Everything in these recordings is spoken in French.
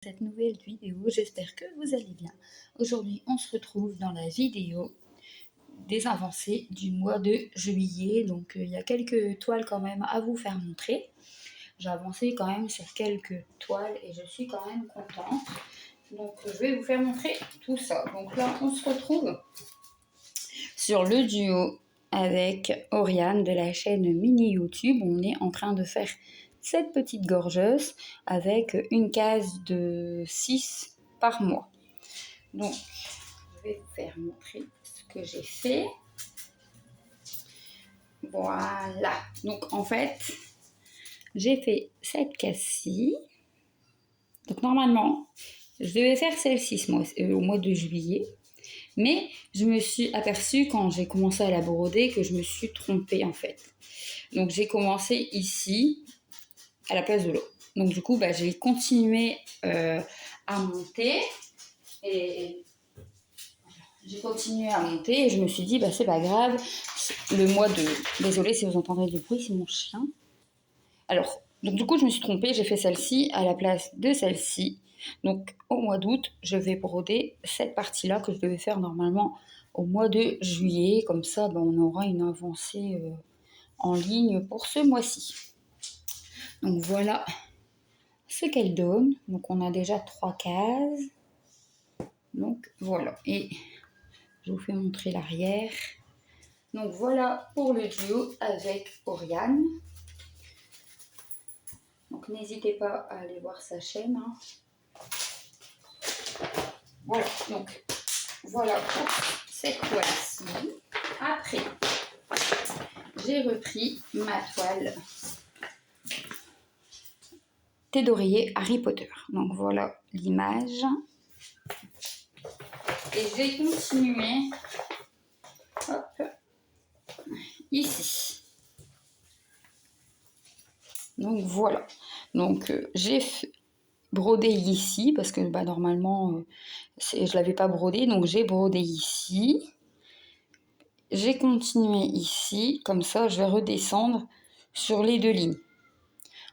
Cette nouvelle vidéo, j'espère que vous allez bien. Aujourd'hui, on se retrouve dans la vidéo des avancées du mois de juillet. Donc, il y a quelques toiles quand même à vous faire montrer. J'ai avancé quand même sur quelques toiles et je suis quand même contente. Donc, je vais vous faire montrer tout ça. Donc là, on se retrouve sur le duo avec Oriane de la chaîne Mini YouTube. On est en train de faire cette petite gorgeuse avec une case de 6 par mois. Donc, je vais vous faire montrer ce que j'ai fait. Voilà. Donc, en fait, j'ai fait cette case-ci. Donc, normalement, je devais faire celle-ci au mois de juillet. Mais je me suis aperçue quand j'ai commencé à la broder que je me suis trompée en fait. Donc, j'ai commencé ici à la place de l'eau. Donc du coup, j'ai continué à monter et j'ai continué à monter et je me suis dit, c'est pas grave, le mois de... Désolée si vous entendez du bruit, c'est mon chien. Alors, donc du coup, je me suis trompée, j'ai fait celle-ci à la place de celle-ci. Donc au mois d'août, je vais broder cette partie-là que je devais faire normalement au mois de juillet. Comme ça, on aura une avancée en ligne pour ce mois-ci. Donc voilà ce qu'elle donne. Donc on a déjà 3 cases. Donc voilà. Et je vous fais montrer l'arrière. Donc voilà pour le duo avec Oriane. Donc n'hésitez pas à aller voir sa chaîne. Voilà. Donc voilà pour cette toile-ci. Après, j'ai repris ma toile thé d'oreiller Harry Potter. Donc voilà l'image. Et j'ai continué ici. Donc voilà. Donc j'ai brodé ici parce que normalement je l'avais pas brodé, donc j'ai brodé ici. J'ai continué ici, comme ça je vais redescendre sur les 2 lignes.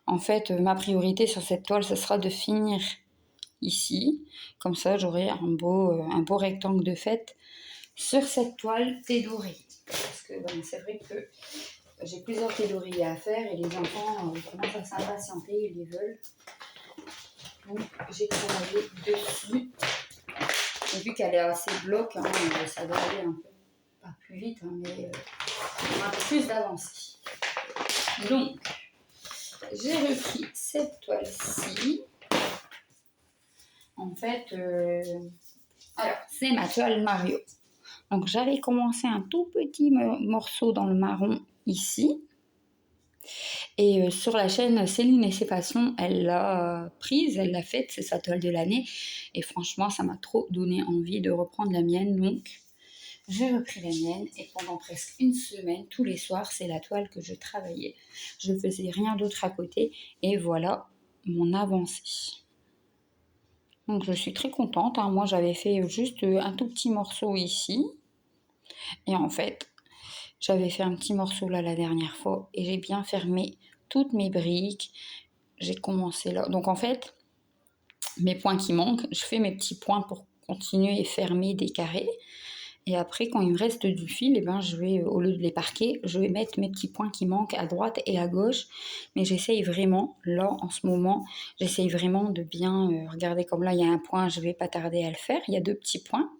En fait, ma priorité sur cette toile, ce sera de finir ici. Comme ça, j'aurai un beau rectangle de fête sur cette toile thé d'oreiller. Parce que c'est vrai que j'ai plusieurs thé d'oreiller à faire et les enfants commencent à s'impatienter, ils les veulent. Donc, j'ai travaillé dessus. Et vu qu'elle est assez bloc, ça doit aller un peu, pas plus vite, mais on a un peu plus d'avancée. Donc, j'ai repris cette toile-ci. En fait, alors, c'est ma toile Mario. Donc, j'avais commencé un tout petit morceau dans le marron ici. Et sur la chaîne Céline et ses passions, elle l'a prise, elle l'a faite, c'est sa toile de l'année. Et franchement, ça m'a trop donné envie de reprendre la mienne. Donc, j'ai repris la mienne et pendant presque une semaine, tous les soirs, c'est la toile que je travaillais. Je ne faisais rien d'autre à côté et voilà mon avancée. Donc, je suis très contente. Moi, j'avais fait juste un tout petit morceau ici. Et en fait, j'avais fait un petit morceau là la dernière fois et j'ai bien fermé toutes mes briques. J'ai commencé là. Donc en fait, mes points qui manquent, je fais mes petits points pour continuer et fermer des carrés. Et après, quand il me reste du fil, je vais, au lieu de les parquer, je vais mettre mes petits points qui manquent à droite et à gauche. Mais j'essaye vraiment, là, en ce moment, j'essaye vraiment de bien regarder comme là, il y a un point, je vais pas tarder à le faire. Il y a 2 petits points.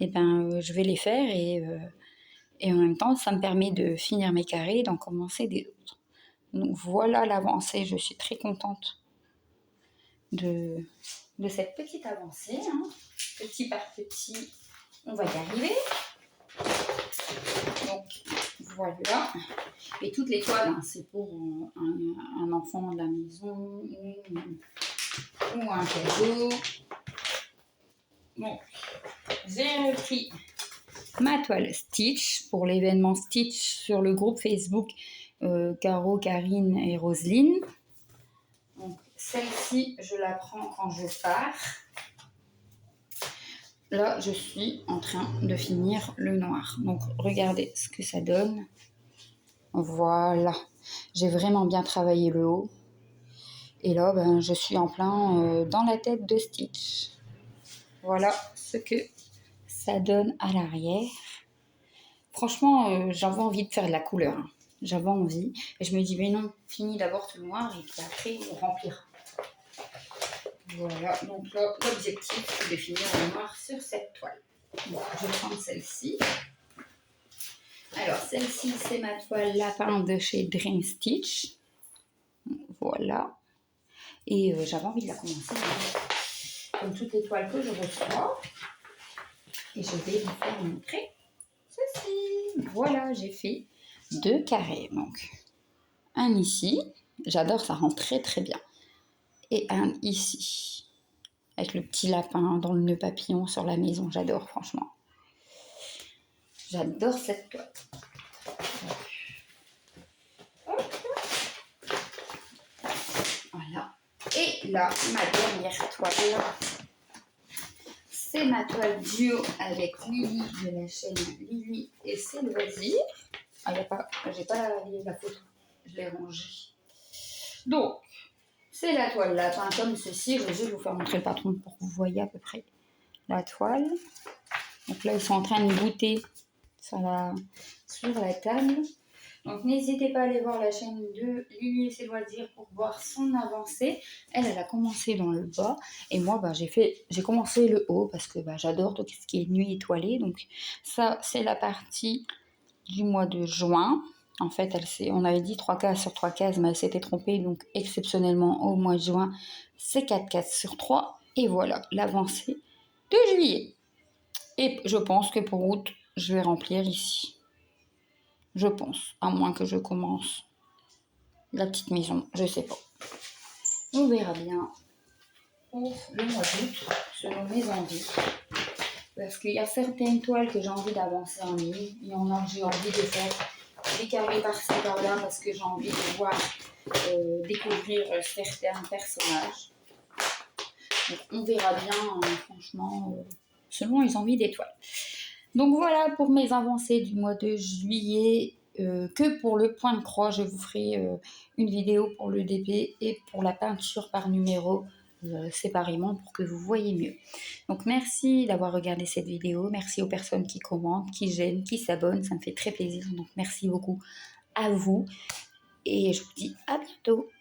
Je vais les faire et en même temps, ça me permet de finir mes carrés et d'en commencer des autres. Donc voilà l'avancée, je suis très contente de cette petite avancée. Petit par petit, on va y arriver. Donc voilà. Et toutes les toiles, c'est pour un enfant de la maison ou un cadeau. Donc, j'ai repris ma toile Stitch pour l'événement Stitch sur le groupe Facebook Caro, Karine et Roselyne. Donc celle-ci, je la prends quand je pars. Là, je suis en train de finir le noir. Donc regardez ce que ça donne. Voilà. J'ai vraiment bien travaillé le haut. Et là, ben, je suis en plein dans la tête de Stitch. Voilà ce que ça donne à l'arrière. Franchement, j'avais envie de faire de la couleur. Hein. J'avais envie. Et je me dis, mais non, finis d'abord tout noir et puis après, on remplira. Voilà, donc là, l'objectif, c'est de finir le noir sur cette toile. Bon, je vais prendre celle-ci. Alors, celle-ci, c'est ma toile lapin de chez Dream Stitch. Voilà. Et j'avais envie de la commencer comme toutes les toiles que je reçois. Et je vais vous faire montrer ceci. Voilà, j'ai fait 2 carrés. Donc, un ici. J'adore, ça rend très très bien. Et un ici. Avec le petit lapin dans le nœud papillon sur la maison. J'adore, franchement. J'adore cette toile. Voilà. Et là, ma dernière toile, c'est ma toile duo avec Lily de la chaîne Lily et ses loisirs. Ah, j'ai pas la photo, je l'ai rangée. Donc, c'est la toile lapin comme ceci. Je vais vous faire montrer le patron pour que vous voyez à peu près la toile. Donc là, ils sont en train de goûter sur la table. Donc n'hésitez pas à aller voir la chaîne de Lily et ses loisirs pour voir son avancée. Elle a commencé dans le bas et moi j'ai commencé le haut parce que j'adore tout ce qui est nuit étoilée. Donc ça c'est la partie du mois de juin. En fait, on avait dit 3 cases sur 3 cases, mais elle s'était trompée. Donc exceptionnellement au mois de juin, c'est 4 cases sur 3. Et voilà l'avancée de juillet. Et je pense que pour août, je vais remplir ici. Je pense, à moins que je commence la petite maison, je sais pas. On verra bien pour le mois d'août, selon mes envies. Parce qu'il y a certaines toiles que j'ai envie d'avancer en ligne. Il y en a que j'ai envie de faire des carrés par-ci par-là parce que j'ai envie de voir découvrir certains personnages. Donc on verra bien, franchement, selon les envies des toiles. Donc voilà pour mes avancées du mois de juillet. Que pour le point de croix, je vous ferai une vidéo pour le DP et pour la peinture par numéro séparément pour que vous voyez mieux. Donc merci d'avoir regardé cette vidéo. Merci aux personnes qui commentent, qui j'aiment, qui s'abonnent. Ça me fait très plaisir. Donc merci beaucoup à vous. Et je vous dis à bientôt.